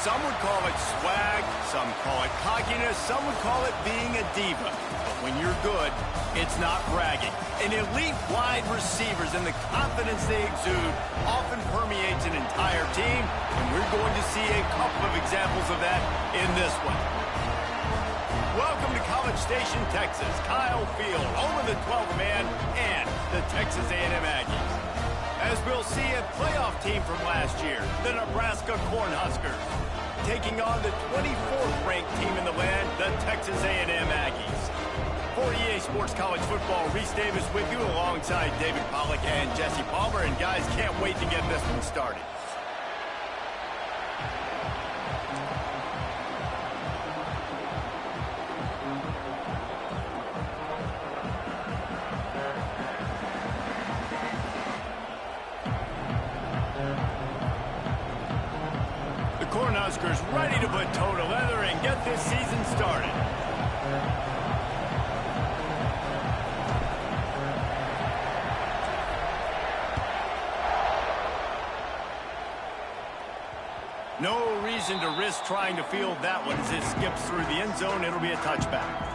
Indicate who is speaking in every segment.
Speaker 1: Some would call it swag, some call it cockiness, some would call it being a diva. But when you're good, it's not bragging. An elite wide receivers and the confidence they exude often permeates an entire team, and we're going to see a couple of examples of that in this one. Welcome to College Station, Texas. Kyle Field, home of the 12th man and the Texas A&M Aggies. As we'll see, a playoff team from last year, the Nebraska Cornhuskers, taking on the 24th ranked team in the land, the Texas A&M Aggies. For EA Sports College Football, Reese Davis with you alongside David Pollack and Jesse Palmer. And guys, can't wait to get this one started. Cornhuskers ready to put toe to leather and get this season started. No reason to risk trying to field that one as it skips through the end zone. It'll be a touchback.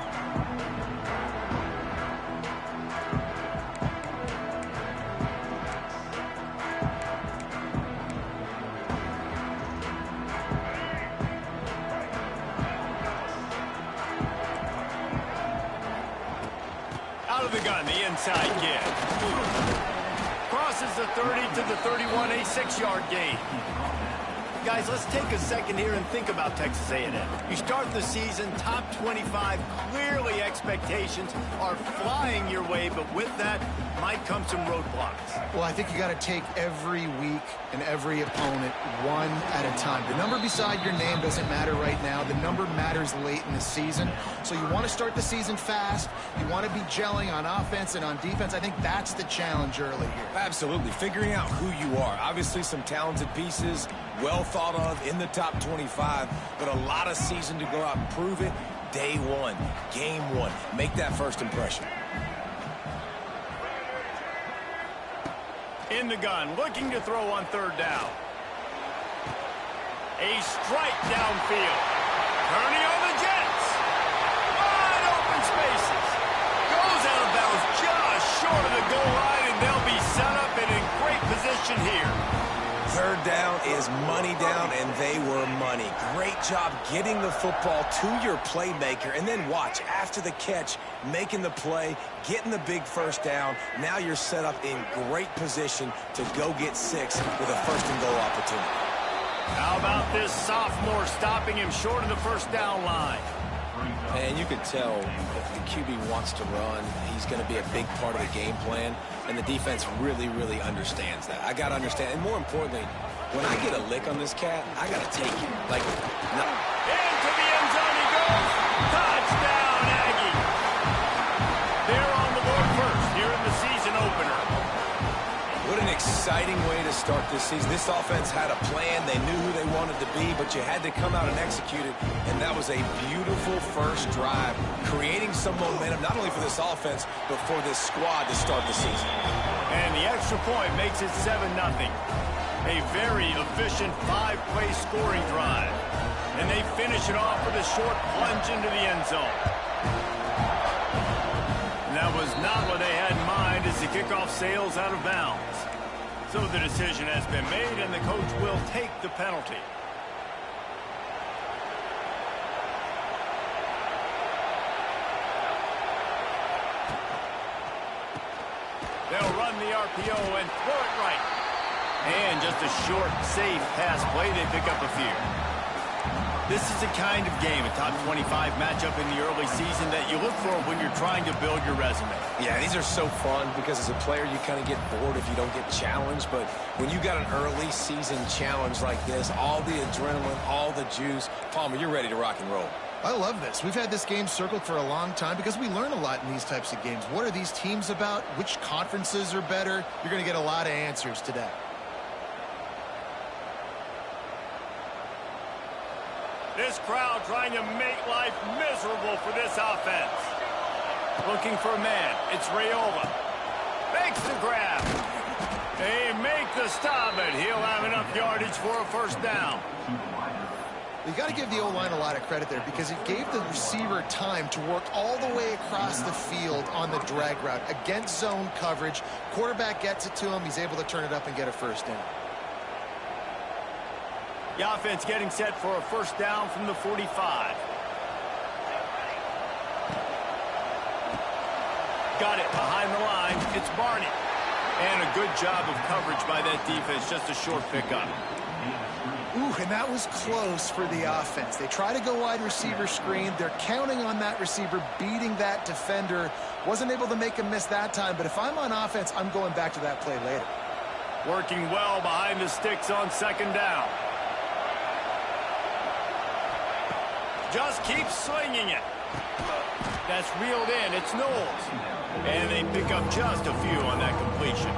Speaker 1: Out of the gun, the inside give. Crosses the 30 to the 31, a 6-yard gain. Guys, let's take a second here and think about Texas A&M. You start the season top 25. Clearly expectations are flying your way, but with that might come some roadblocks.
Speaker 2: Well, I think you got to take every week and every opponent one at a time. The number beside your name doesn't matter right now. The number matters late in the season. So you want to start the season fast. You want to be gelling on offense and on defense. I think that's the challenge early here.
Speaker 3: Absolutely. Figuring out who you are. Obviously some talented pieces, well thought of in the top 25, but a lot of season to go out and prove it. Day one, game one. Make that first impression.
Speaker 1: In the gun, looking to throw on third down. A strike downfield. Turning on the Jets. Wide open spaces. Goes out of bounds just short of the goal line, and they'll be set up and in great position here.
Speaker 3: Third down is money down, and they were money. Great job getting the football to your playmaker, and then watch, after the catch, making the play, getting the big first down. Now you're set up in great position to go get 6 with a first-and-goal opportunity.
Speaker 1: How about this sophomore stopping him short of the first down line?
Speaker 3: And you can tell if the QB wants to run, he's going to be a big part of the game plan, and the defense really, really understands that. I got to understand, and more importantly, when I get a lick on this cat, I got to take it. Like, no.
Speaker 1: Into the end zone he goes. Touchdown, Aggie. They're on the board first here in the season opener.
Speaker 3: What an exciting way to start this season. This offense had a plan. They knew who they wanted to be, but you had to come out and execute it, and that was a beautiful first drive, creating some momentum, not only for this offense, but for this squad to start the season.
Speaker 1: And the extra point makes it 7-0. A very efficient 5-play scoring drive. And they finish it off with a short plunge into the end zone. And that was not what they had in mind as the kickoff sails out of bounds. So the decision has been made, and the coach will take the penalty. They'll run the RPO and throw it right. And just a short, safe pass play. They pick up a few. This is the kind of game, a top 25 matchup in the early season, that you look for when you're trying to build your resume.
Speaker 3: Yeah, these are so fun because as a player, you kind of get bored if you don't get challenged. But when you got an early season challenge like this, all the adrenaline, all the juice, Palmer, you're ready to rock and roll.
Speaker 2: I love this. We've had this game circled for a long time because we learn a lot in these types of games. What are these teams about? Which conferences are better? You're going to get a lot of answers today.
Speaker 1: This crowd trying to make life miserable for this offense. Looking for a man. It's Raiola. Makes the grab. They make the stop, and he'll have enough yardage for a first down.
Speaker 2: You got to give the O-line a lot of credit there because it gave the receiver time to work all the way across the field on the drag route against zone coverage. Quarterback gets it to him. He's able to turn it up and get a first down.
Speaker 1: The offense getting set for a first down from the 45. Got it behind the line. It's Barney. And a good job of coverage by that defense. Just a short pickup.
Speaker 2: Ooh, and that was close for the offense. They try to go wide receiver screen. They're counting on that receiver beating that defender. Wasn't able to make him miss that time, but if I'm on offense, I'm going back to that play later.
Speaker 1: Working well behind the sticks on second down. Just keep slinging it. That's reeled in. It's Knowles. And they pick up just a few on that completion.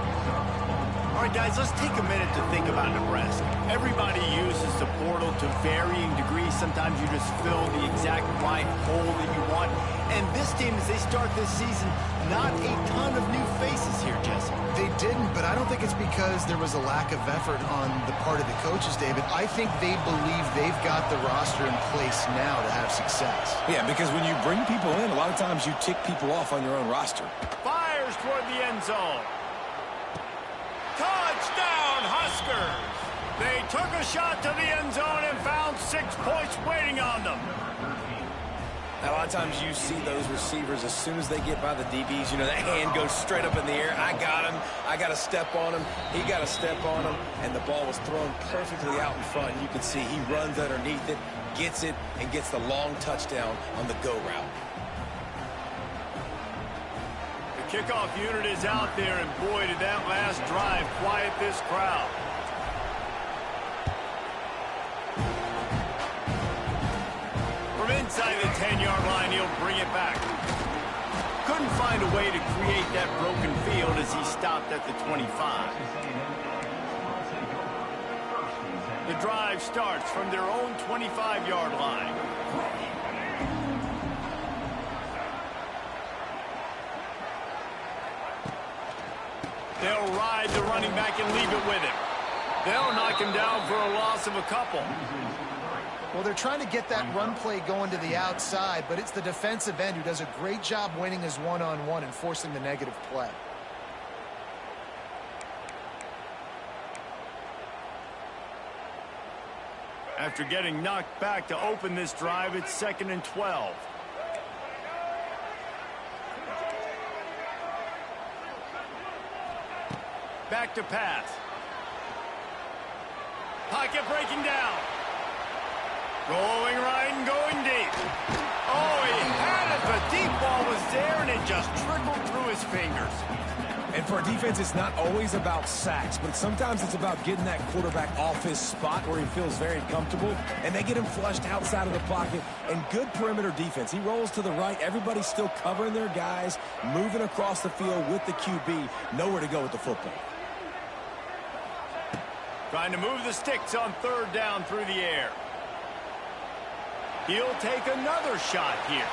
Speaker 1: All right, guys, let's take a minute to think about Nebraska. Everybody uses the portal to varying degrees. Sometimes you just fill the exact right hole that you want. And this team, as they start this season, not a ton of new faces here, Jesse.
Speaker 2: They didn't, but I don't think it's because there was a lack of effort on the part of the coaches, David. I think they believe they've got the roster in place now to have success.
Speaker 3: Yeah, because when you bring people in, a lot of times you tick people off on your own roster.
Speaker 1: Fires toward the end zone. Touchdown, Huskers! They took a shot to the end zone and found 6 points waiting on them.
Speaker 3: Now, a lot of times you see those receivers, as soon as they get by the DBs, you know, that hand goes straight up in the air. I got him. I got to step on him. He got to step on him. And the ball was thrown perfectly out in front. You can see he runs underneath it, gets it, and gets the long touchdown on the go route.
Speaker 1: The kickoff unit is out there, and boy, did that last drive quiet this crowd. From inside the 10-yard line, he'll bring it back. Couldn't find a way to create that broken field as he stopped at the 25. The drive starts from their own 25-yard line. They'll ride the running back and leave it with him. They'll knock him down for a loss of a couple.
Speaker 2: Well, they're trying to get that run play going to the outside, but it's the defensive end who does a great job winning his one-on-one and forcing the negative play.
Speaker 1: After getting knocked back to open this drive, it's 2nd and 12. Back to pass. Pocket breaking down. Going right and going deep. Oh, he had it. The deep ball was there, and it just trickled through his fingers.
Speaker 3: And for a defense, it's not always about sacks, but sometimes it's about getting that quarterback off his spot where he feels very comfortable, and they get him flushed outside of the pocket. And good perimeter defense. He rolls to the right. Everybody's still covering their guys, moving across the field with the QB. Nowhere to go with the football.
Speaker 1: Trying to move the sticks on 3rd down through the air. He'll take another shot here.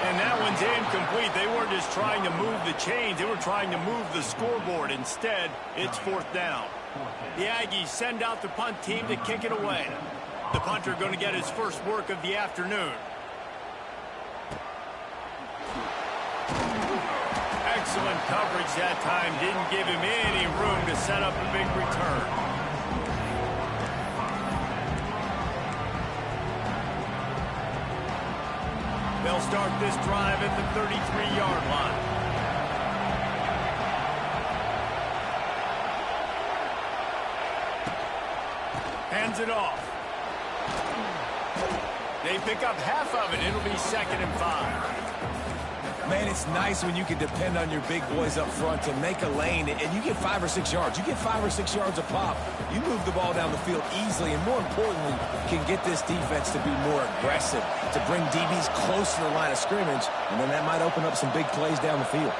Speaker 1: And that one's incomplete. They weren't just trying to move the chains. They were trying to move the scoreboard. Instead, it's 4th down. The Aggies send out the punt team to kick it away. The punter going to get his first work of the afternoon. Excellent coverage that time. Didn't give him any room to set up a big return. They'll start this drive at the 33-yard line. Hands it off. They pick up half of it. It'll be 2nd and 5.
Speaker 3: Man, it's nice when you can depend on your big boys up front to make a lane, and you get 5 or 6 yards. You get 5 or 6 yards a pop. You move the ball down the field easily, and more importantly, can get this defense to be more aggressive, to bring DBs close to the line of scrimmage, and then that might open up some big plays down the field.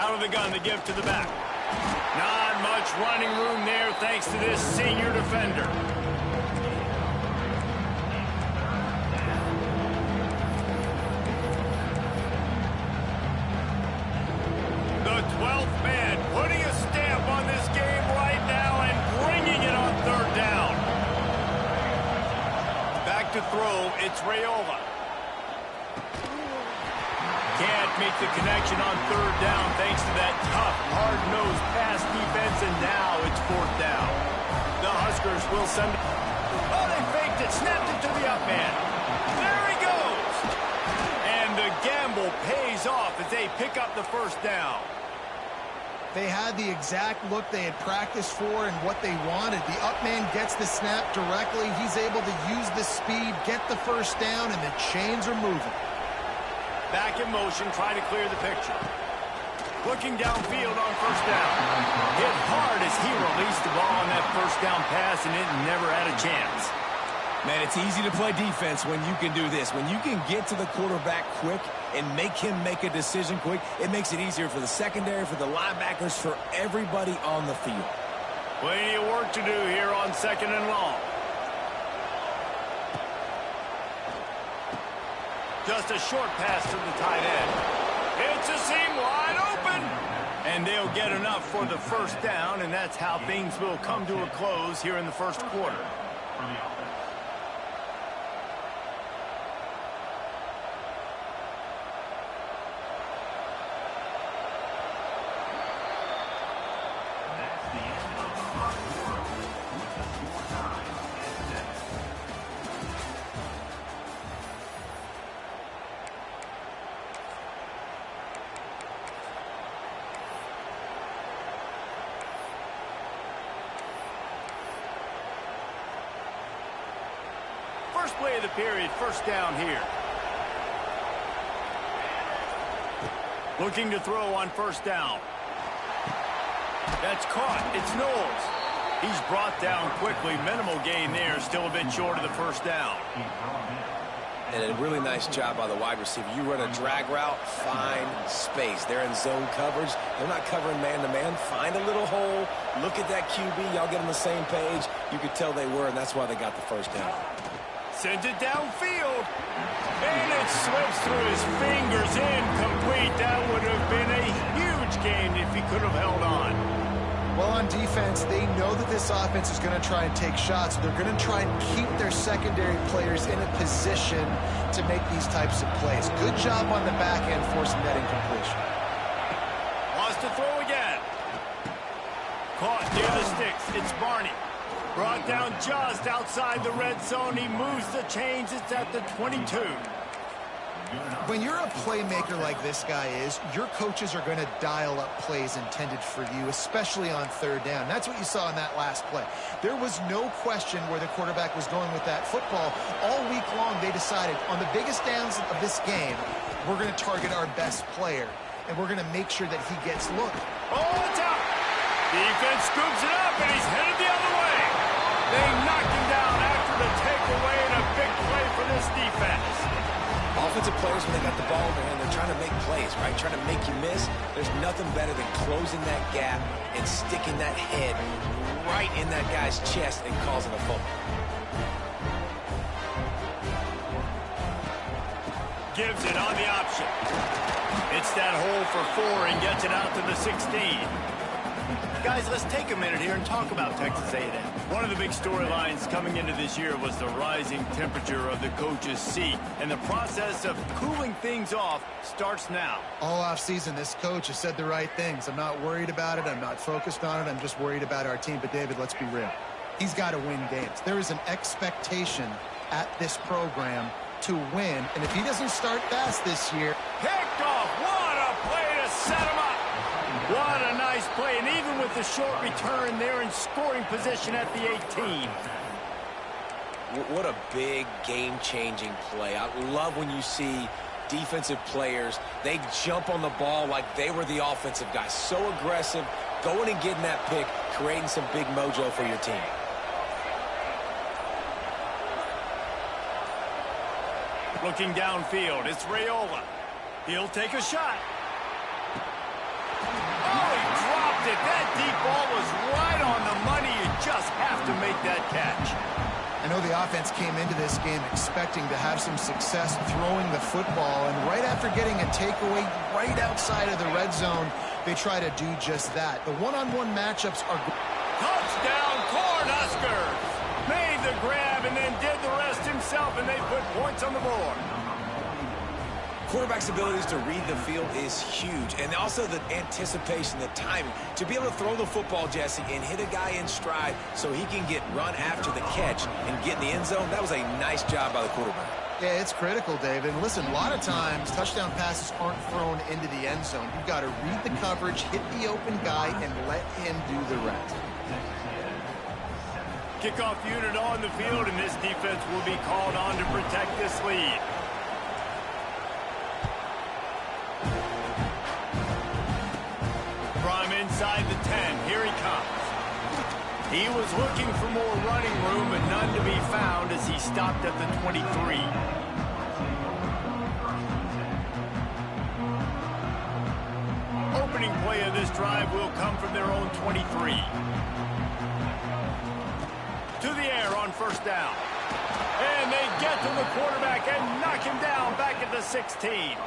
Speaker 1: Out of the gun, the give to the back. Not much running room there thanks to this senior defender. The 12th man to throw. It's Raiola. Can't make the connection on third down thanks to that tough, hard-nosed pass defense, and now it's fourth down. The Huskers will send it. Oh, they faked it, snapped it to the up man. There he goes. And the gamble pays off as they pick up the first down.
Speaker 2: They had the exact look they had practiced for and what they wanted. The up man gets the snap directly. He's able to use the speed, get the first down, and the chains are moving.
Speaker 1: Back in motion, trying to clear the picture. Looking downfield on first down. Hit hard as he released the ball on that first down pass, and it never had a chance.
Speaker 3: Man, it's easy to play defense when you can do this. When you can get to the quarterback quick and make him make a decision quick, it makes it easier for the secondary, for the linebackers, for everybody on the field.
Speaker 1: Plenty of work to do here on second and long. Just a short pass to the tight end. It's a seam wide open. And they'll get enough for the first down, and that's how things will come to a close here in the first quarter. First play of the period, first down here. Looking to throw on first down. That's caught. It's Knowles. He's brought down quickly. Minimal gain there. Still a bit short of the first down.
Speaker 3: And a really nice job by the wide receiver. You run a drag route, find space. They're in zone coverage. They're not covering man-to-man. Find a little hole. Look at that QB. Y'all get on the same page. You could tell they were, and that's why they got the first down.
Speaker 1: Sends it downfield. And it slips through his fingers, incomplete. That would have been a huge gain if he could have held on.
Speaker 2: Well, on defense, they know that this offense is going to try and take shots. They're going to try and keep their secondary players in a position to make these types of plays. Good job on the back end forcing that incompletion.
Speaker 1: Wants to throw again. Caught near the sticks. It's Barney. Brought down just outside the red zone. He moves the chains. It's at the 22.
Speaker 2: When you're a playmaker like this guy is, your coaches are going to dial up plays intended for you, especially on third down. That's what you saw in that last play. There was no question where the quarterback was going with that football. All week long, they decided on the biggest downs of this game, we're going to target our best player, and we're going to make sure that he gets looked.
Speaker 1: Oh, it's out. Defense scoops it up, and he's headed the other way. They knocked him down after the takeaway, and a big play for this defense.
Speaker 3: Offensive players, when they got the ball in their hand, they're trying to make plays, right? Trying to make you miss. There's nothing better than closing that gap and sticking that head right in that guy's chest and causing a fumble.
Speaker 1: Gives it on the option. It's that hole for 4 and gets it out to the 16. Guys, let's take a minute here and talk about Texas A&M. One of the big storylines coming into this year was the rising temperature of the coach's seat, and the process of cooling things off starts now.
Speaker 2: All offseason, this coach has said the right things. I'm not worried about it. I'm not focused on it. I'm just worried about our team. But, David, let's be real. He's got to win games. There is an expectation at this program to win, and if he doesn't start fast this year...
Speaker 1: Picked off. What a play to set him up. What a nice play, and even with the short return, they're in scoring position at the 18.
Speaker 3: What a big game-changing play. I love when you see defensive players, they jump on the ball like they were the offensive guys. So aggressive, going and getting that pick, creating some big mojo for your team.
Speaker 1: Looking downfield, it's Raiola. He'll take a shot. Oh, he dropped it. That deep ball was right on the money. You just have to make that catch.
Speaker 2: I know the offense came into this game expecting to have some success throwing the football, and right after getting a takeaway right outside of the red zone, they try to do just that. The one-on-one matchups are...
Speaker 1: Touchdown, Cornhuskers! Made the grab and then did the rest himself, and they put points on the board.
Speaker 3: Quarterback's abilities to read the field is huge, and also the anticipation, the timing. To be able to throw the football, Jesse, and hit a guy in stride so he can get run after the catch and get in the end zone, that was a nice job by the quarterback.
Speaker 2: Yeah, it's critical, David. And listen, a lot of times touchdown passes aren't thrown into the end zone. You've got to read the coverage, hit the open guy, and let him do the rest.
Speaker 1: Kickoff unit on the field, and this defense will be called on to protect this lead. From inside the 10, here he comes. He was looking for more running room, but none to be found as he stopped at the 23. Opening play of this drive will come from their own 23. To the air on first down. And they get to the quarterback and knock him down back at the 16.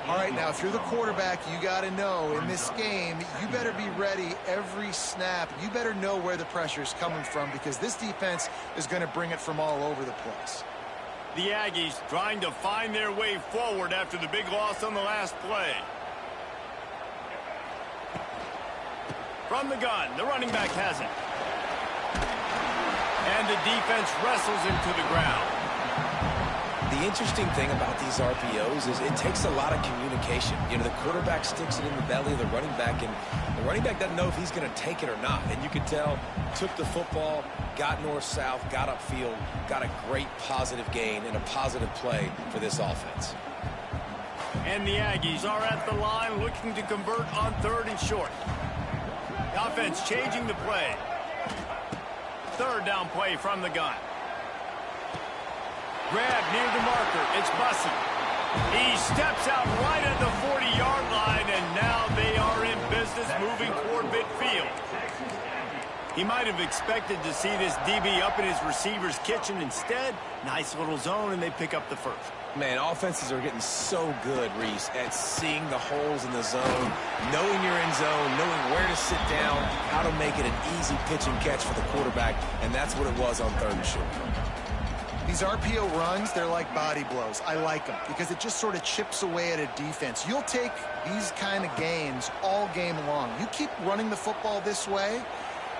Speaker 2: All right, now, if you're the quarterback, you got to know in this game, you better be ready every snap. You better know where the pressure is coming from because this defense is going to bring it from all over the place.
Speaker 1: The Aggies trying to find their way forward after the big loss on the last play. From the gun, the running back has it. And the defense wrestles him to the ground.
Speaker 3: The interesting thing about these RPOs is it takes a lot of communication. You know, the quarterback sticks it in the belly of the running back, and the running back doesn't know if he's going to take it or not. And you can tell, took the football, got north-south, got upfield, got a great positive gain and a positive play for this offense.
Speaker 1: And the Aggies are at the line looking to convert on 3rd and short. The offense changing the play. 3rd down play from the gun. Grab near the marker. It's Bussey. He steps out right at the 40-yard line, and now they are in business moving toward midfield. He might have expected to see this DB up in his receiver's kitchen. Instead, nice little zone, and they pick up the first.
Speaker 3: Man, offenses are getting so good, Reese, at seeing the holes in the zone, knowing you're in zone, knowing where to sit down, how to make it an easy pitch and catch for the quarterback, and that's what it was on 3rd and short.
Speaker 2: These RPO runs, they're like body blows. I like them because it just sort of chips away at a defense. You'll take these kind of gains all game long. You keep running the football this way,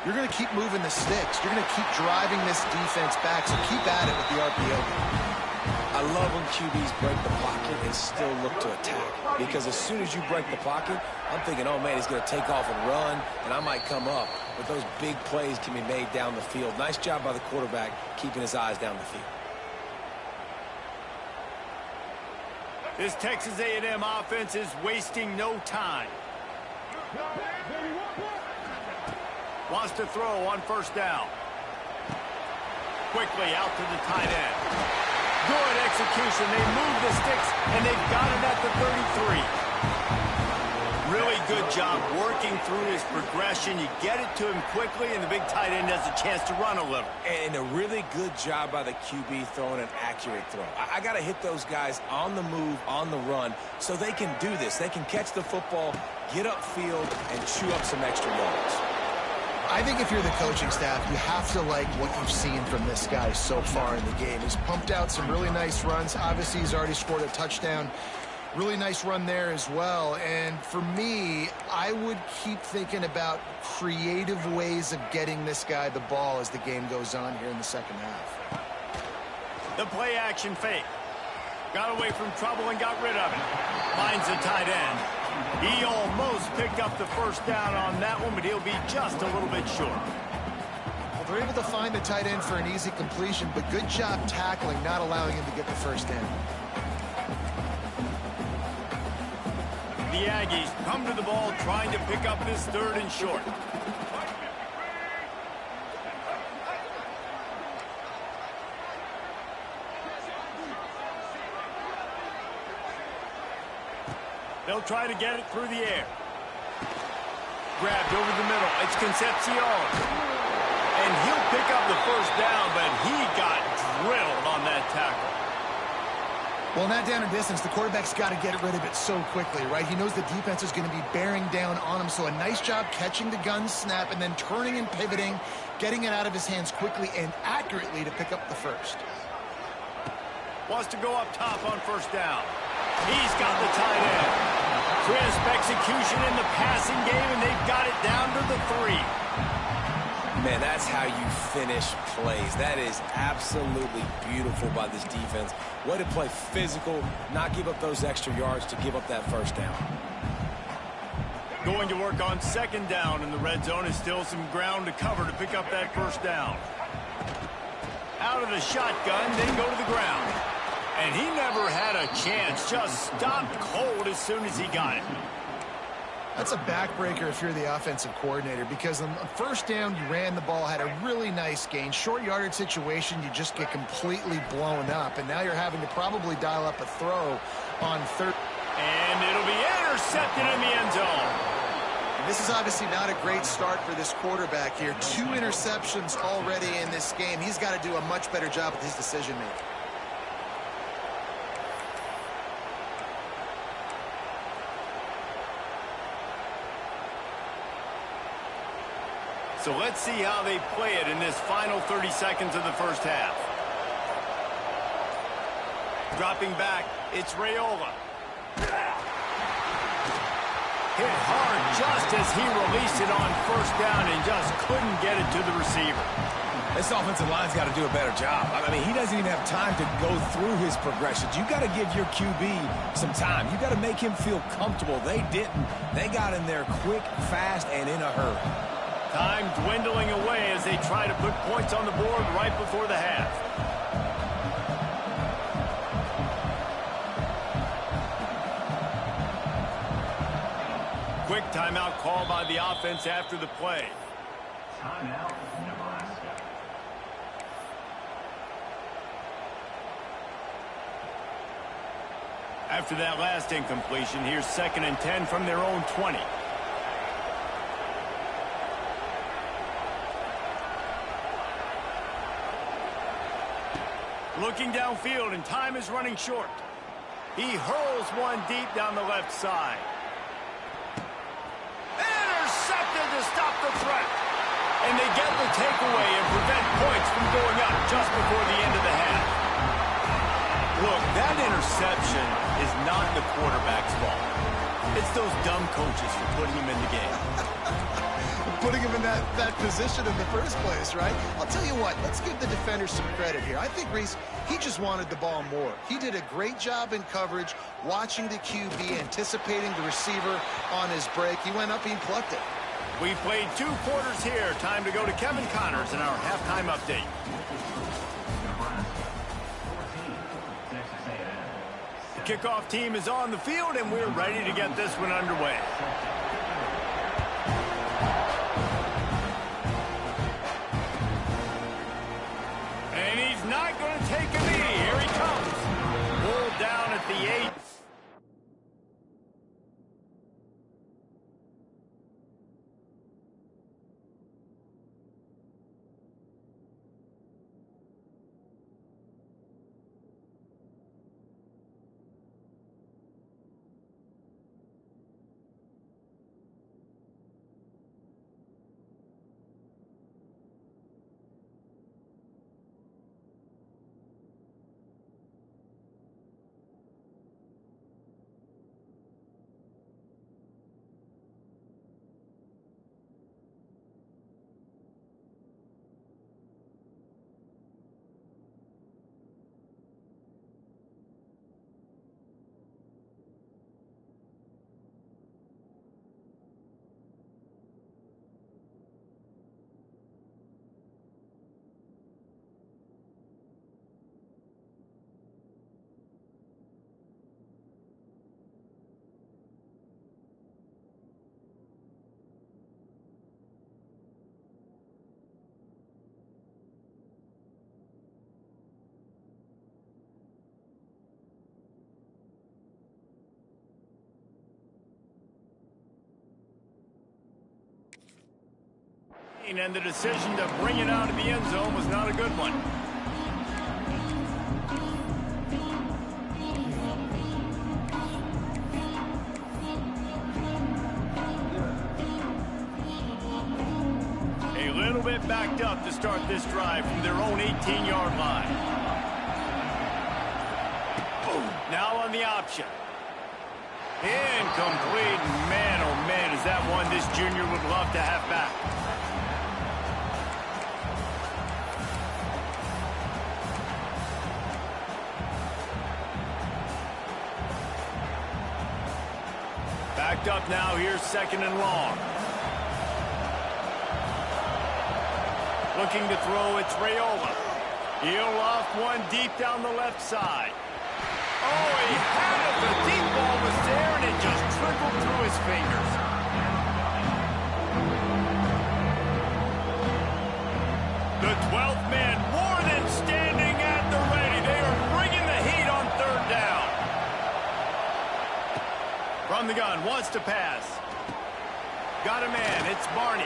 Speaker 2: you're going to keep moving the sticks. You're going to keep driving this defense back, so keep at it with the RPO.
Speaker 3: I love when QBs break the pocket and still look to attack, because as soon as you break the pocket, I'm thinking, oh, man, he's going to take off and run, and I might come up. But those big plays can be made down the field. Nice job by the quarterback keeping his eyes down the field.
Speaker 1: This Texas A&M offense is wasting no time. Wants to throw on 1st down. Quickly out to the tight end. Good execution. They move the sticks, and they've got it at the 33. Really good job working through his progression. You get it to him quickly, and the big tight end has a chance to run a little.
Speaker 3: And a really good job by the QB throwing an accurate throw. I got to hit those guys on the move, on the run, so they can do this. They can catch the football, get upfield, and chew up some extra yards.
Speaker 2: I think if you're the coaching staff, you have to like what you've seen from this guy so far in the game. He's pumped out some really nice runs. Obviously, he's already scored a touchdown. Really nice run there as well. And for me, I would keep thinking about creative ways of getting this guy the ball as the game goes on here in the 2nd half.
Speaker 1: The play action fake. Got away from trouble and got rid of it. Finds the tight end. He almost picked up the 1st down on that one, but he'll be just a little bit short.
Speaker 2: Well, they're able to find the tight end for an easy completion, but good job tackling, not allowing him to get the 1st down.
Speaker 1: The Aggies come to the ball trying to pick up this 3rd and short. They'll try to get it through the air. Grabbed over the middle. It's Concepcion. And he'll pick up the 1st down, but he got drilled on that tackle.
Speaker 2: Well, in that down and distance, the quarterback's got to get rid of it so quickly, right? He knows the defense is going to be bearing down on him, so a nice job catching the gun snap and then turning and pivoting, getting it out of his hands quickly and accurately to pick up the first.
Speaker 1: Wants to go up top on first down. He's got the tight end. Crisp execution in the passing game, and they've got it down to the 3.
Speaker 3: Man, that's how you finish plays. That is absolutely beautiful by this defense. Way to play physical, not give up those extra yards to give up that first down.
Speaker 1: Going to work on second down in the red zone is still some ground to cover to pick up that first down. Out of the shotgun, then go to the ground. And he never had a chance, just stopped cold as soon as he got it.
Speaker 2: That's a backbreaker if you're the offensive coordinator, because on first down, you ran the ball, had a really nice gain. Short yardage situation, you just get completely blown up, and now you're having to probably dial up a throw on third.
Speaker 1: And it'll be intercepted in the end zone.
Speaker 2: And this is obviously not a great start for this quarterback here. 2 interceptions already in this game. He's got to do a much better job with his decision-making.
Speaker 1: So let's see how they play it in this final 30 seconds of the first half. Dropping back, it's Raiola. Hit hard just as he released it on first down and just couldn't get it to the receiver.
Speaker 3: This offensive line's got to do a better job. I mean, he doesn't even have time to go through his progressions. You got to give your QB some time. You got to make him feel comfortable. They didn't. They got in there quick, fast, and in a hurry.
Speaker 1: Time dwindling away as they try to put points on the board right before the half. Quick timeout call by the offense after the play.
Speaker 4: Timeout, Nebraska.
Speaker 1: After that last incompletion, here's 2nd and 10 from their own 20. Looking downfield, and time is running short. He hurls one deep down the left side. Intercepted to stop the threat. And they get the takeaway and prevent points from going up just before the end of the half. Look, that interception is not the quarterback's fault. It's those dumb coaches for putting him in the game.
Speaker 2: Putting him in that position in the first place, right? I'll tell you what, let's give the defender some credit here. I think Reese, he just wanted the ball more. He did a great job in coverage, watching the QB, anticipating the receiver on his break. He went up, he plucked it.
Speaker 1: We played 2 quarters here. Time to go to Kevin Connors in our halftime update. The kickoff team is on the field, and we're ready to get this one underway. And he's not going to take a knee. Here he comes. Pulled down at the 8. And the decision to bring it out of the end zone was not a good one. little bit backed up to start this drive from their own 18-yard line. Now on the option. Incomplete. Man, oh man, is that one this junior would love to have back. Backed up now, here's 2nd and long. Looking to throw, it's Raiola. He'll off one deep down the left side. Oh, he had it. The deep ball was there, and it just trickled through his fingers. The 12th man more than standing at the ready. They are bringing the heat on 3rd down. From the gun, wants to pass. Got a man, it's Barney.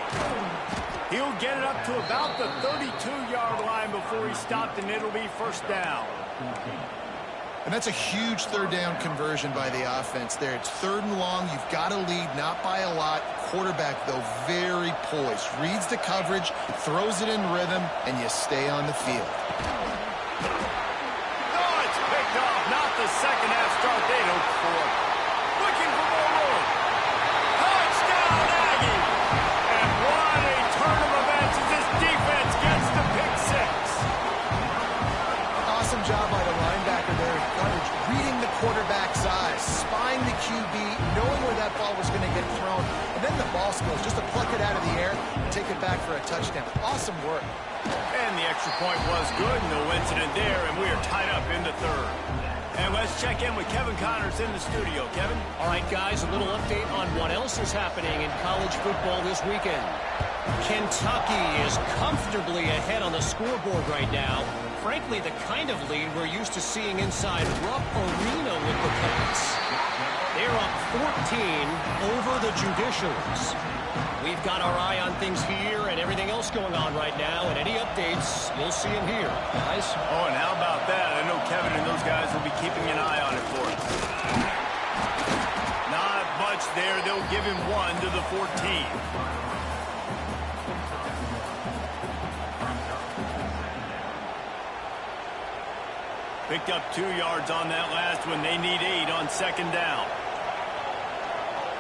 Speaker 1: He'll get it up to about the 32-yard line before he stopped, and it'll be 1st down.
Speaker 2: And that's a huge 3rd down conversion by the offense there. It's 3rd and long. You've got to lead, not by a lot. Quarterback, though, very poised. Reads the coverage, throws it in rhythm, and you stay on the field.
Speaker 1: Oh, it's picked off. Not the second half start they'd hoped for. Looking for more room. Touchdown, Aggie! And what a turn of events as this defense gets the pick 6.
Speaker 2: Awesome job by the linebacker there in coverage, reading the quarterback's eyes, spying the QB, knowing where that ball was going to get thrown, and then the ball skills just to pluck it out of the air and take it back for a touchdown. Awesome work.
Speaker 1: And the extra point was good. No incident there, and we are tied up in the 3rd. And let's check in with Kevin Connors in the studio. Kevin?
Speaker 5: All right, guys, a little update on what else is happening in college football this weekend. Kentucky is comfortably ahead on the scoreboard right now. Frankly, the kind of lead we're used to seeing inside Rupp Arena with the Cats. They're up 14 over the Judicials. We've got our eye on things here and everything else going on right now, and any updates, you'll see them here. Guys?
Speaker 1: Oh, and how about that? I know Kevin and those guys will be keeping an eye on it for us. Not much there. They'll give him 1 to the 14. Picked up 2 yards on that last one. They need 8 on 2nd down.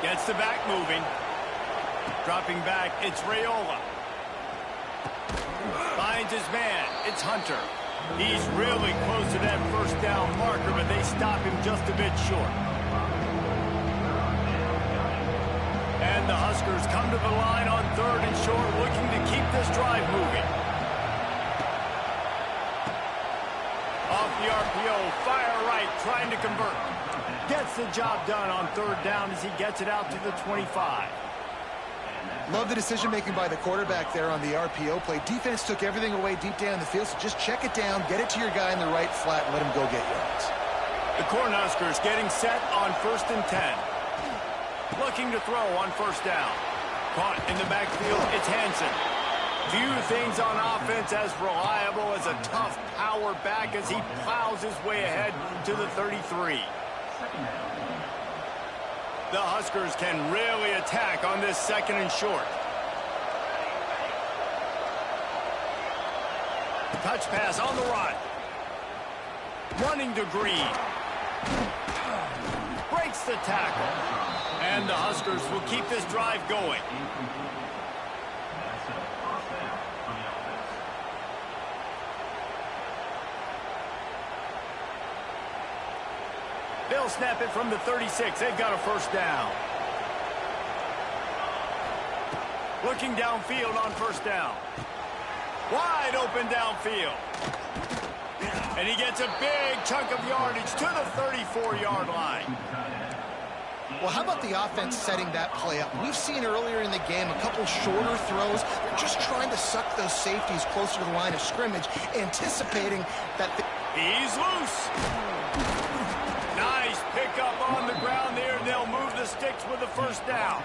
Speaker 1: Gets the back moving. Dropping back, it's Raiola. Finds his man, it's Hunter. He's really close to that 1st down marker, but they stop him just a bit short. And the Huskers come to the line on 3rd and short, looking to keep this drive moving. Off the RPO, fire right, trying to convert. Gets the job done on 3rd down as he gets it out to the 25.
Speaker 2: Love the decision-making by the quarterback there on the RPO play. Defense took everything away deep down the field, so just check it down, get it to your guy in the right flat, and let him go get yards.
Speaker 1: The Cornhuskers getting set on 1st and 10. Looking to throw on 1st down. Caught in the backfield, it's Hansen. Few things on offense as reliable as a tough power back as he plows his way ahead to the 33. The Huskers can really attack on this 2nd and short. Touch pass on the run. Running to Green. Breaks the tackle. And the Huskers will keep this drive going. They'll snap it from the 36. They've got a 1st down. Looking downfield on 1st down. Wide open downfield. And he gets a big chunk of yardage to the 34-yard line.
Speaker 2: Well, how about the offense setting that play up? We've seen earlier in the game a couple shorter throws. They're just trying to suck those safeties closer to the line of scrimmage, anticipating that...
Speaker 1: He's loose. Nice pickup on the ground there. They'll move the sticks with the 1st down.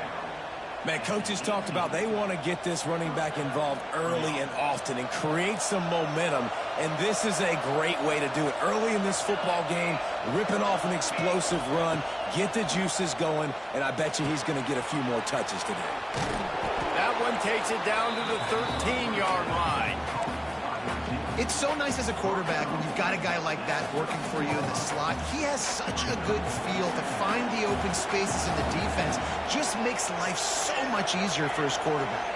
Speaker 3: Man, coaches talked about they want to get this running back involved early and often and create some momentum, and this is a great way to do it. Early in this football game, ripping off an explosive run, get the juices going, and I bet you he's going to get a few more touches today.
Speaker 1: That one takes it down to the 13-yard line.
Speaker 2: It's so nice as a quarterback when you've got a guy like that working for you in the slot. He has such a good feel to find the open spaces in the defense. Just makes life so much easier for his quarterback.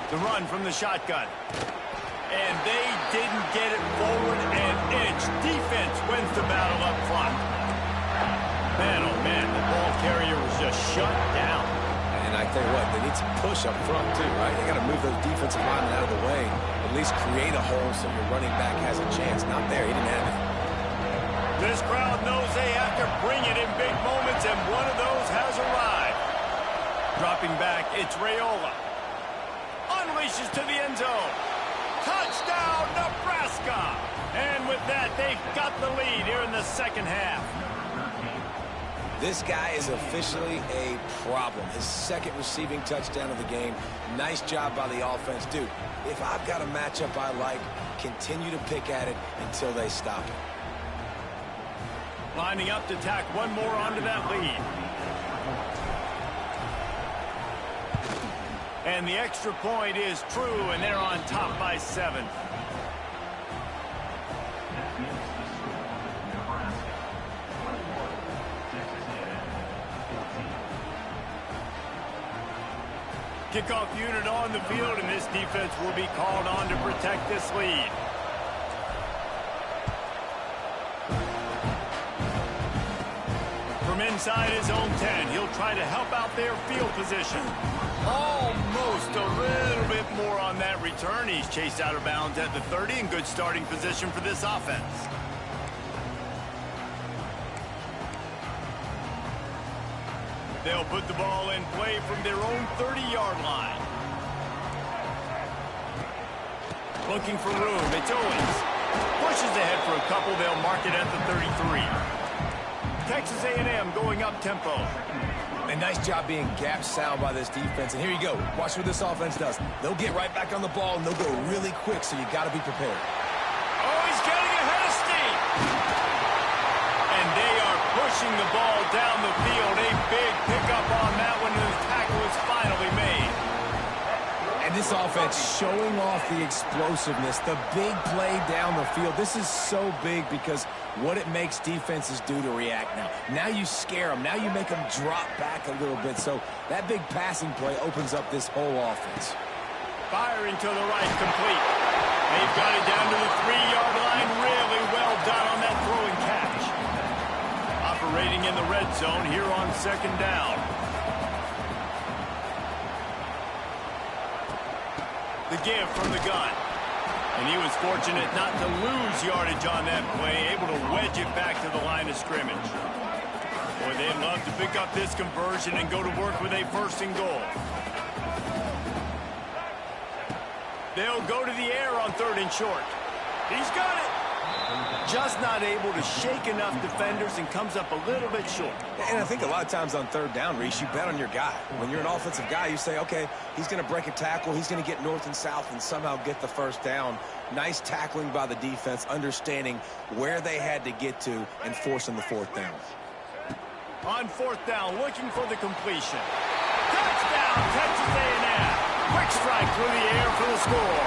Speaker 1: The run from the shotgun. And they didn't get it forward an inch. Defense wins the battle up front. Man, oh man, the ball carrier was just shut down.
Speaker 3: And I tell you what, they need some push up front too, right? They got to move those defensive linemen out of the way. At least create a hole so your running back has a chance. Not there. He didn't have it.
Speaker 1: This crowd knows they have to bring it in big moments, and one of those has arrived. Dropping back, it's Raiola. Unleashes to the end zone. Touchdown, Nebraska! And with that, they've got the lead here in the second half.
Speaker 3: This guy is officially a problem. His second receiving touchdown of the game. Nice job by the offense. Dude, if I've got a matchup I like, continue to pick at it until they stop it.
Speaker 1: Lining up to tack one more onto that lead. And the extra point is true, and they're on top by 7. Kickoff unit on the field, and this defense will be called on to protect this lead. From inside his own 10, he'll try to help out their field position. Almost a little bit more on that return. He's chased out of bounds at the 30, in good starting position for this offense. They'll put the ball in play from their own 30-yard line. Looking for room, it's Owens. Pushes ahead for a couple, they'll mark it at the 33. Texas A&M going up tempo.
Speaker 3: A nice job being gap sound by this defense. And here you go. Watch what this offense does. They'll get right back on the ball, and they'll go really quick, so you got to be prepared.
Speaker 1: Oh, he's getting ahead of steam. And they are pushing the ball down the field. A big pickup on that one, and the tackle is finally made.
Speaker 3: And this offense showing off the explosiveness, the big play down the field. This is so big because what it makes defenses do to react now. Now you scare them. Now you make them drop back a little bit. So that big passing play opens up this whole offense.
Speaker 1: Firing to the right, complete. They've got it down to the 3-yard line. Really well done on that throwing catch. Operating in the red zone here on second down. The give from the gun. And he was fortunate not to lose yardage on that play, able to wedge it back to the line of scrimmage. Boy, they'd love to pick up this conversion and go to work with a first and goal. They'll go to the air on 3rd and short. He's got it. Just not able to shake enough defenders and comes up a little bit short.
Speaker 3: And I think a lot of times on 3rd down, Reese, you bet on your guy. When you're an offensive guy, you say, okay, he's going to break a tackle. He's going to get north and south and somehow get the first down. Nice tackling by the defense, understanding where they had to get to and forcing the 4th down.
Speaker 1: On 4th down, looking for the completion. Touchdown, Texas A&M. Quick strike through the air for the score.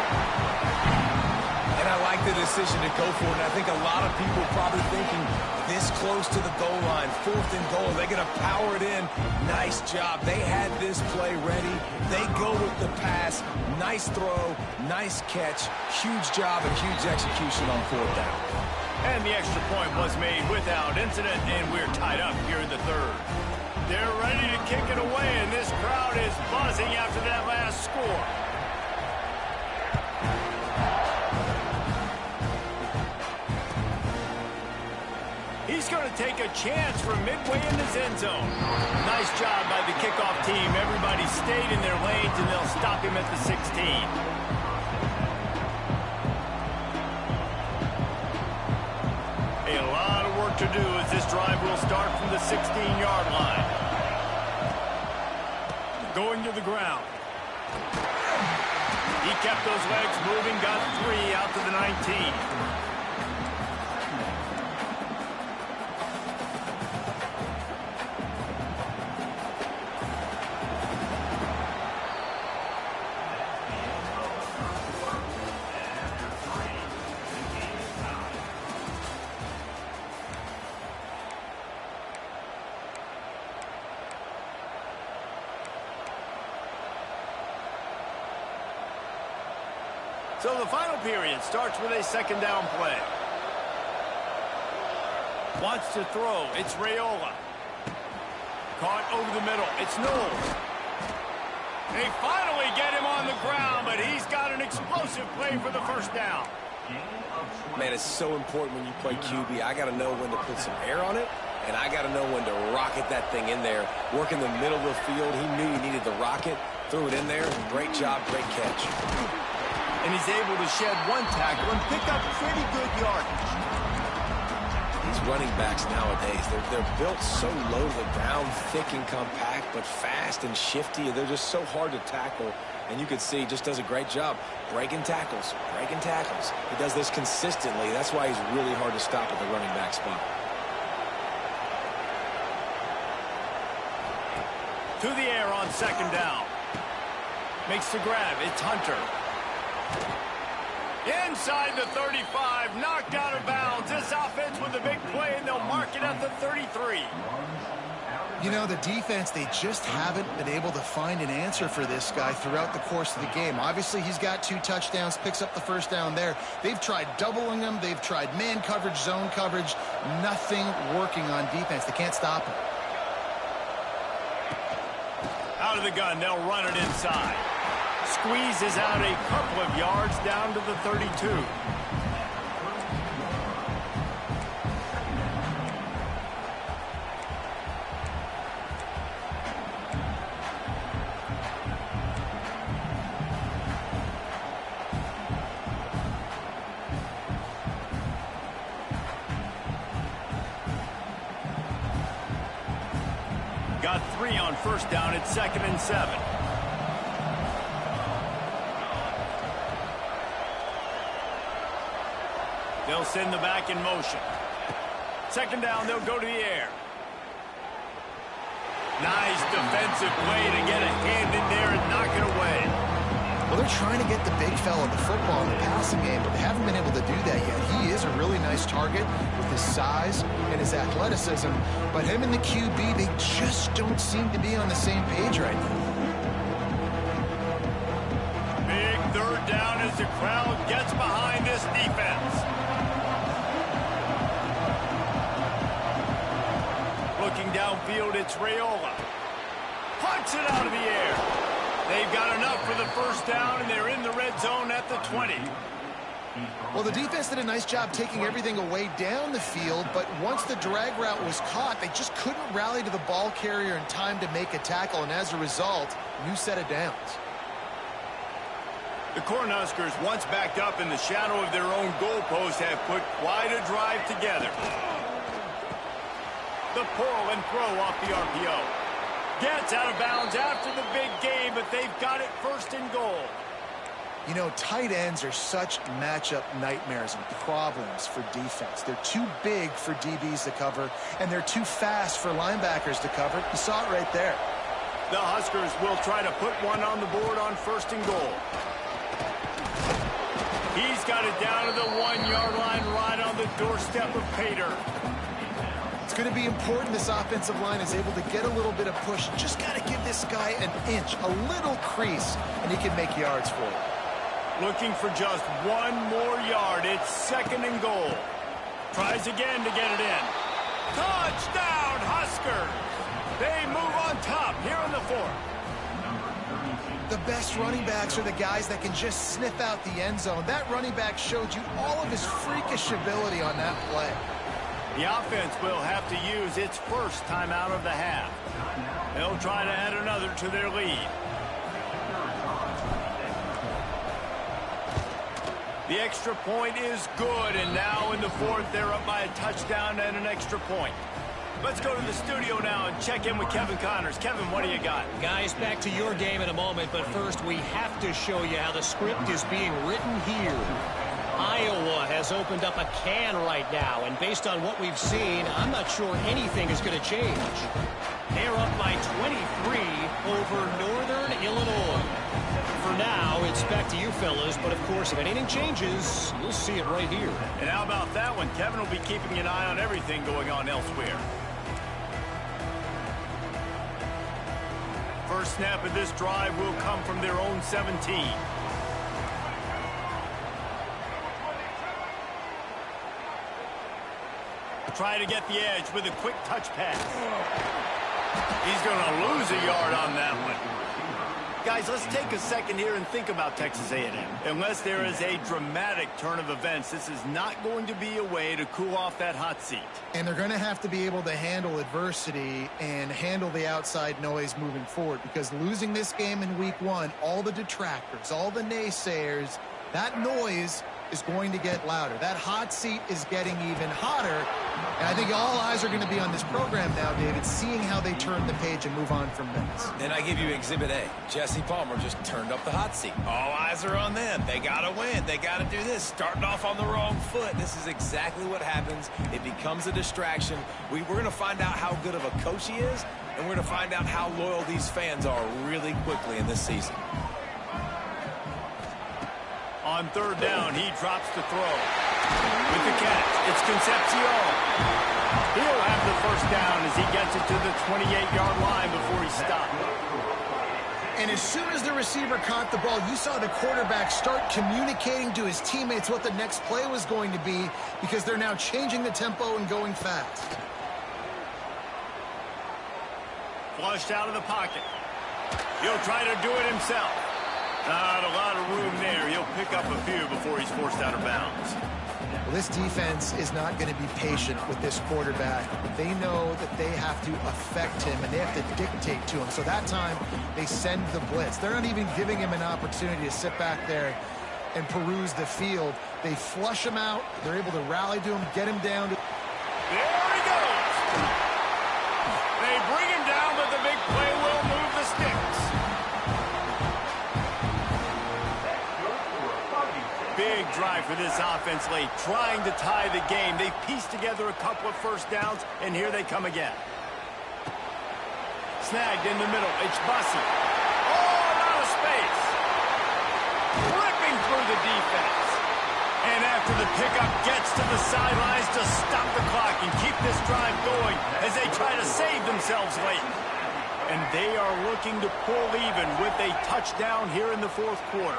Speaker 3: And I like the decision to go for it. And I think a lot of people probably thinking this close to the goal line, 4th and goal, they're going to power it in. Nice job. They had this play ready. They go with the pass. Nice throw, nice catch. Huge job and huge execution on 4th down.
Speaker 1: And the extra point was made without incident, and we're tied up here in the 3rd. They're ready to kick it away, and this crowd is buzzing after that last score. He's going to take a chance from midway in his end zone. Nice job by the kickoff team. Everybody stayed in their lanes, and they'll stop him at the 16. A lot of work to do as this drive will start from the 16-yard line. going to the ground. He kept those legs moving, got 3 out to the 19. So the final period starts with a second down play. Wants to throw. It's Raiola. Caught over the middle. It's Knowles. They finally get him on the ground, but he's got an explosive play for the first down.
Speaker 3: Man, it's so important when you play QB. I got to know when to put some air on it, and I got to know when to rocket that thing in there. Work in the middle of the field. He knew he needed the rocket. Threw it in there. Great job, great catch.
Speaker 1: And he's able to shed 1 tackle and pick up pretty good yardage.
Speaker 3: These running backs nowadays, they're built so low to the ground, thick and compact, but fast and shifty. They're just so hard to tackle. And you can see he just does a great job breaking tackles, breaking tackles. He does this consistently. That's why he's really hard to stop at the running back spot.
Speaker 1: To the air on second down. Makes the grab. It's Hunter. Inside the 35, knocked out of bounds. This offense with a big play, and they'll mark it at the 33.
Speaker 2: You know, the defense, they just haven't been able to find an answer for this guy throughout the course of the game. Obviously, he's got 2 touchdowns, picks up the first down there. They've tried doubling him. They've tried man coverage, zone coverage. Nothing working on defense. They can't stop him.
Speaker 1: Out of the gun, they'll run it inside. Squeezes out a couple of yards down to the 32. Got 3 on first down at 2nd and 7. They'll send the back in motion. Second down, they'll go to the air. Nice defensive play to get a hand in there and knock it away.
Speaker 2: Well, they're trying to get the big fella the football in the passing game, but they haven't been able to do that yet. He is a really nice target with his size and his athleticism, but him and the QB, they just don't seem to be on the same page right now.
Speaker 1: Big third down as the crowd gets behind this defense. Looking downfield, it's Raiola. Punts it out of the air. They've got enough for the first down, and they're in the red zone at the 20.
Speaker 2: Well, the defense did a nice job taking everything away down the field, but once the drag route was caught, they just couldn't rally to the ball carrier in time to make a tackle, and as a result, new set of downs.
Speaker 1: The Cornhuskers, once backed up in the shadow of their own goalpost, have put quite a drive together. The pull and throw off the RPO. Gets out of bounds after the big game, but they've got it first and goal.
Speaker 2: You know, tight ends are such matchup nightmares and problems for defense. They're too big for DBs to cover, and they're too fast for linebackers to cover. You saw it right there.
Speaker 1: The Huskers will try to put one on the board on first and goal. He's got it down to the 1-yard line right on the doorstep of Pater.
Speaker 2: It's going to be important this offensive line is able to get a little bit of push. Just got to give this guy an inch, a little crease, and he can make yards for it.
Speaker 1: Looking for just 1 more yard. It's second and goal. Tries again to get it in. Touchdown, Huskers! They move on top here in the 4th.
Speaker 2: The best running backs are the guys that can just sniff out the end zone. That running back showed you all of his freakish ability on that play.
Speaker 1: The offense will have to use its first timeout of the half. They'll try to add another to their lead. The extra point is good, and now in the 4th, they're up by a touchdown and an extra point. Let's go to the studio now and check in with Kevin Connors. Kevin, what do you got?
Speaker 5: Guys, back to your game in a moment, but first we have to show you how the script is being written here. Iowa has opened up a can right now, and based on what we've seen, I'm not sure anything is going to change. They're up by 23 over Northern Illinois. For now, it's back to you fellas, but of course, if anything changes, you'll see it right here.
Speaker 1: And how about that one? Kevin will be keeping an eye on everything going on elsewhere. First snap of this drive will come from their own 17. Try to get the edge with a quick touch pass. He's going to lose a yard on that one. Guys, let's take a second here and think about Texas A&M. Unless there is a dramatic turn of events, this is not going to be a way to cool off that hot seat.
Speaker 2: And they're going to have to be able to handle adversity and handle the outside noise moving forward, because losing this game in week 1, all the detractors, all the naysayers, that noise is going to get louder. That hot seat is getting even hotter. And I think all eyes are going to be on this program now, David, seeing how they turn the page and move on from this.
Speaker 3: Then I give you Exhibit A. Jesse Palmer just turned up the hot seat. All eyes are on them. They got to win. They got to do this. Starting off on the wrong foot. This is exactly what happens. It becomes a distraction. We're going to find out how good of a coach he is, and we're going to find out how loyal these fans are really quickly in this season.
Speaker 1: On third down, he drops the throw. With the catch, it's Concepcion. He'll have the first down as he gets it to the 28-yard line before he stopped.
Speaker 2: And as soon as the receiver caught the ball, you saw the quarterback start communicating to his teammates what the next play was going to be, because they're now changing the tempo and going fast.
Speaker 1: Flushed out of the pocket. He'll try to do it himself. Not a lot of room there. He'll pick up a few before he's forced out of bounds.
Speaker 2: Well, this defense is not going to be patient with this quarterback. They know that they have to affect him, and they have to dictate to him. So that time, they send the blitz. They're not even giving him an opportunity to sit back there and peruse the field. They flush him out. They're able to rally to him, get him down.
Speaker 1: There he goes. They bring him down, but the big play will move the sticks. Big drive for this offense late, trying to tie the game. They've pieced together a couple of first downs, and here they come again. Snagged in the middle. It's Bussey. Oh, out of space. Ripping through the defense. And after the pickup gets to the sidelines to stop the clock and keep this drive going as they try to save themselves late. And they are looking to pull even with a touchdown here in the fourth quarter.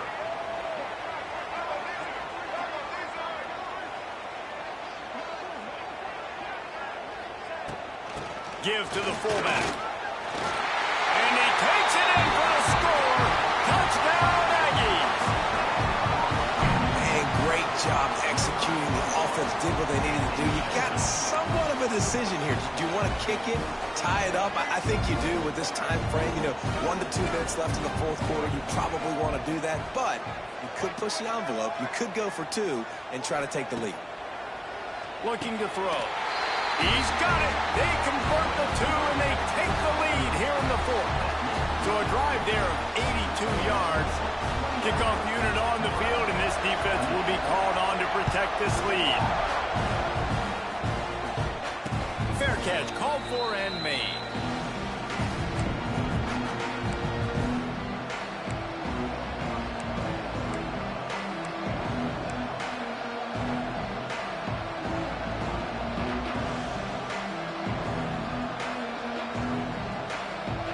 Speaker 1: Give to the fullback. And he takes it in for the score. Touchdown, Aggies.
Speaker 3: Man, great job executing. The offense did what they needed to do. You got somewhat of a decision here. Do you want to kick it, tie it up? I think you do with this time frame. 1 to 2 minutes left in the fourth quarter. You probably want to do that, but you could push the envelope. You could go for 2 and try to take the lead.
Speaker 1: Looking to throw. He's got it. They convert the 2, and they take the lead here in the fourth. So a drive there of 82 yards. Kickoff unit on the field, and this defense will be called on to protect this lead. Fair catch, called for and made.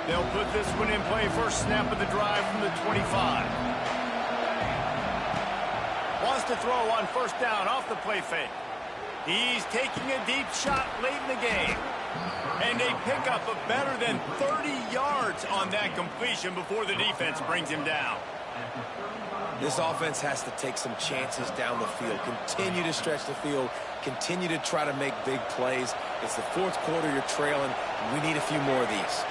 Speaker 1: They'll put this one in play. First snap of the drive from the 25. Wants to throw on first down off the play fake. He's taking a deep shot late in the game. And a pickup of better than 30 yards on that completion before the defense brings him down.
Speaker 3: This offense has to take some chances down the field. Continue to stretch the field. Continue to try to make big plays. It's the fourth quarter. You're trailing. We need a few more of these.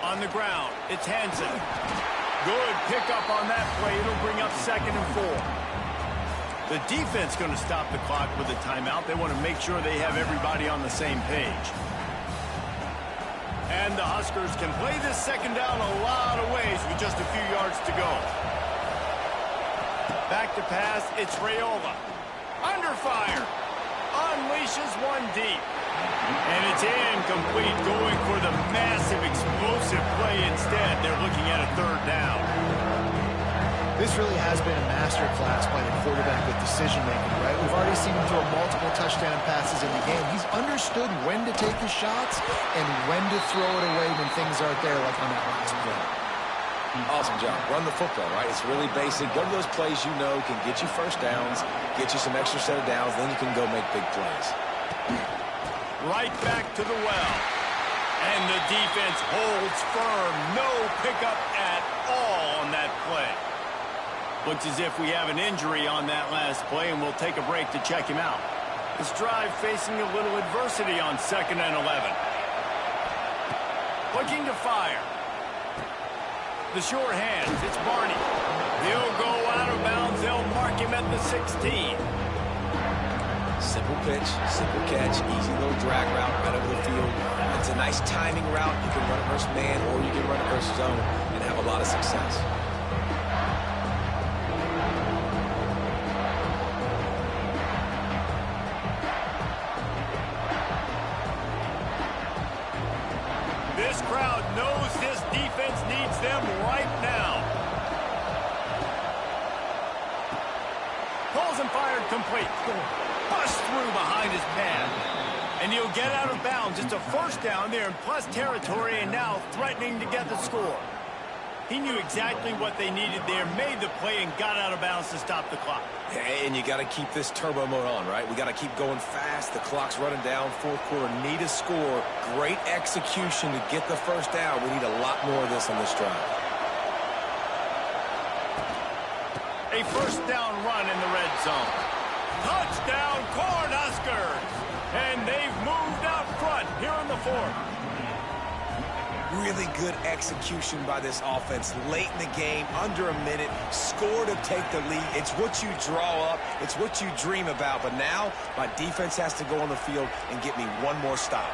Speaker 1: On the ground, it's Hansen. Good pickup on that play. It'll bring up 2nd and 4. The defense going to stop the clock with a timeout. They want to make sure they have everybody on the same page. And the Huskers can play this second down a lot of ways with just a few yards to go. Back to pass, it's Raiola. Under fire. Unleashes one deep. And it's incomplete, going for the massive, explosive play instead. They're looking at a third down.
Speaker 2: This really has been a masterclass by the quarterback with decision-making, right? We've already seen him throw multiple touchdown passes in the game. He's understood when to take his shots and when to throw it away when things aren't there, like on that last play.
Speaker 3: Awesome job. Run the football, right? It's really basic. Go to those plays you know can get you first downs, get you some extra set of downs, then you can go make big plays.
Speaker 1: Right back to the well. And the defense holds firm. No pickup at all on that play. Looks as if we have an injury on that last play, and we'll take a break to check him out. This drive facing a little adversity on 2nd and 11. Looking to fire. The short hands, it's Barney. He'll go out of bounds. They'll mark him at the 16.
Speaker 3: Simple pitch, simple catch, easy little drag route right over the field. It's a nice timing route. You can run it versus man, or you can run it versus zone and have a lot of success.
Speaker 1: This crowd knows this defense needs them right now. Pulls and fired complete. Bust through behind his pad. And he'll get out of bounds. It's a first down there in plus territory, and now threatening to get the score. He knew exactly what they needed there, made the play, and got out of bounds to stop the clock.
Speaker 3: And you got to keep this turbo mode on, right? We got to keep going fast. The clock's running down. Fourth quarter, need a score. Great execution to get the first down. We need a lot more of this on this drive.
Speaker 1: A first down run in the red zone. Touchdown, Cornhuskers! And they've moved out front here in the fourth.
Speaker 3: Really good execution by this offense late in the game, under a minute, score to take the lead. It's what you draw up, it's what you dream about, but now my defense has to go on the field and get me one more stop.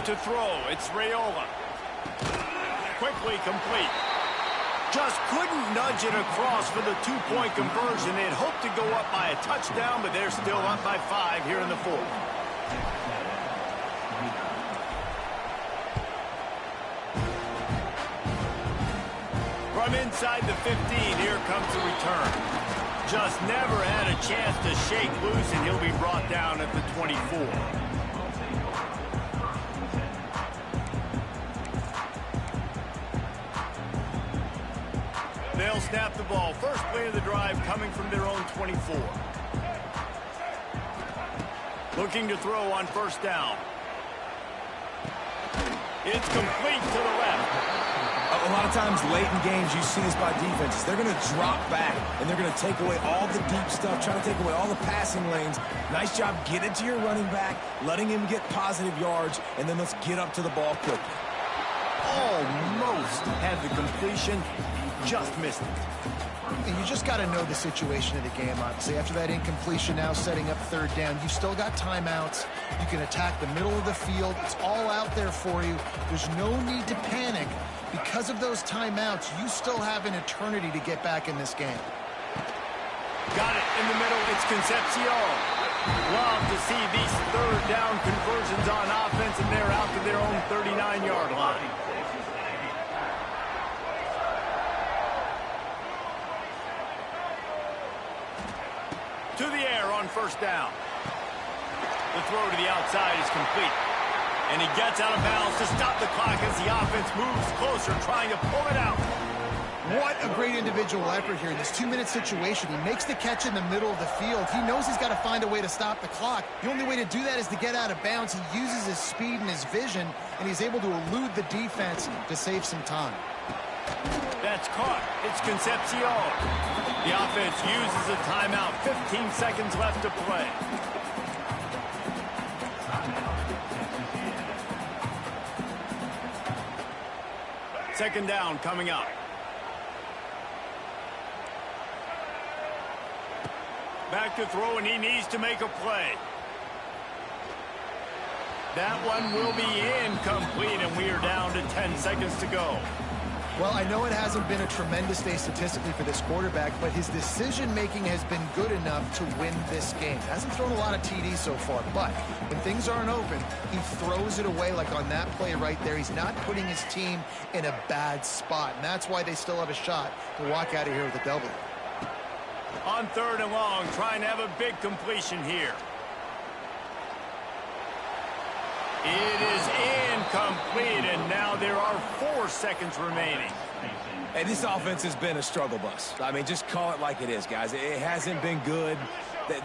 Speaker 1: To throw, it's Raiola. Quickly complete. Just couldn't nudge it across for the two-point conversion. They'd hoped to go up by a touchdown, but they're still up by 5 here in the fourth. From inside the 15, here comes the return. Just never had a chance to shake loose, and he'll be brought down at the 24. They'll snap the ball. First play of the drive coming from their own 24. Looking to throw on first down. It's complete to the left.
Speaker 3: A lot of times late in games, you see this by defenses. They're going to drop back, and they're going to take away all the deep stuff, trying to take away all the passing lanes. Nice job getting to your running back, letting him get positive yards, and then let's get up to the ball quickly.
Speaker 1: Almost had the completion, just missed it.
Speaker 2: And you just got to know the situation of the game, obviously. After that incompletion, now setting up third down, you still got timeouts. You can attack the middle of the field. It's all out there for you. There's no need to panic. Because of those timeouts, you still have an eternity to get back in this game.
Speaker 1: Got it in the middle. It's Concepcion. Love to see these third down conversions on offense, and they're out to their own 39-yard line. To the air on first down. The throw to the outside is complete. And he gets out of bounds to stop the clock as the offense moves closer, trying to pull it out.
Speaker 2: What a great individual effort here in this 2-minute situation. He makes the catch in the middle of the field. He knows he's got to find a way to stop the clock. The only way to do that is to get out of bounds. He uses his speed and his vision, and he's able to elude the defense to save some time.
Speaker 1: That's caught. It's Concepcion. The offense uses a timeout. 15 seconds left to play. Second down coming up. Back to throw, and he needs to make a play. That one will be incomplete, and we are down to 10 seconds to go.
Speaker 2: Well, I know it hasn't been a tremendous day statistically for this quarterback, but his decision-making has been good enough to win this game. Hasn't thrown a lot of TDs so far, but when things aren't open, he throws it away like on that play right there. He's not putting his team in a bad spot, and that's why they still have a shot to walk out of here with a W.
Speaker 1: On 3rd and long, trying to have a big completion here. It is incomplete, and now there are 4 seconds remaining.
Speaker 3: Hey, this offense has been a struggle bus. I mean, just call it like it is, guys. It hasn't been good,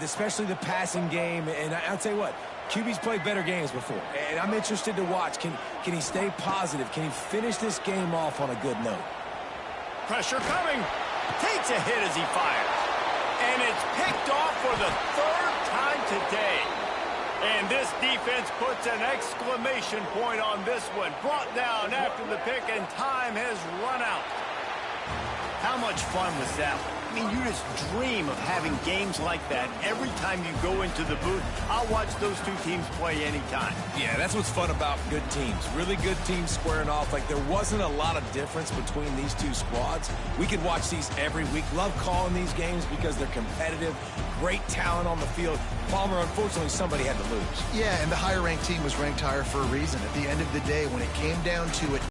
Speaker 3: especially the passing game. And I'll tell you what, QB's played better games before, and I'm interested to watch. Can he stay positive? Can he finish this game off on a good note?
Speaker 1: Pressure coming. Takes a hit as he fires. And it's picked off for the 3rd time today. And this defense puts an exclamation point on this one. Brought down after the pick, and time has run out. How much fun was that one? I mean, you just dream of having games like that every time you go into the booth. I'll watch those two teams play anytime.
Speaker 3: Yeah, that's what's fun about good teams. Really good teams squaring off. Like, there wasn't a lot of difference between these two squads. We could watch these every week. Love calling these games because they're competitive. Great talent on the field. Palmer, unfortunately, somebody had to lose.
Speaker 2: Yeah, and the higher-ranked team was ranked higher for a reason. At the end of the day, when it came down to it,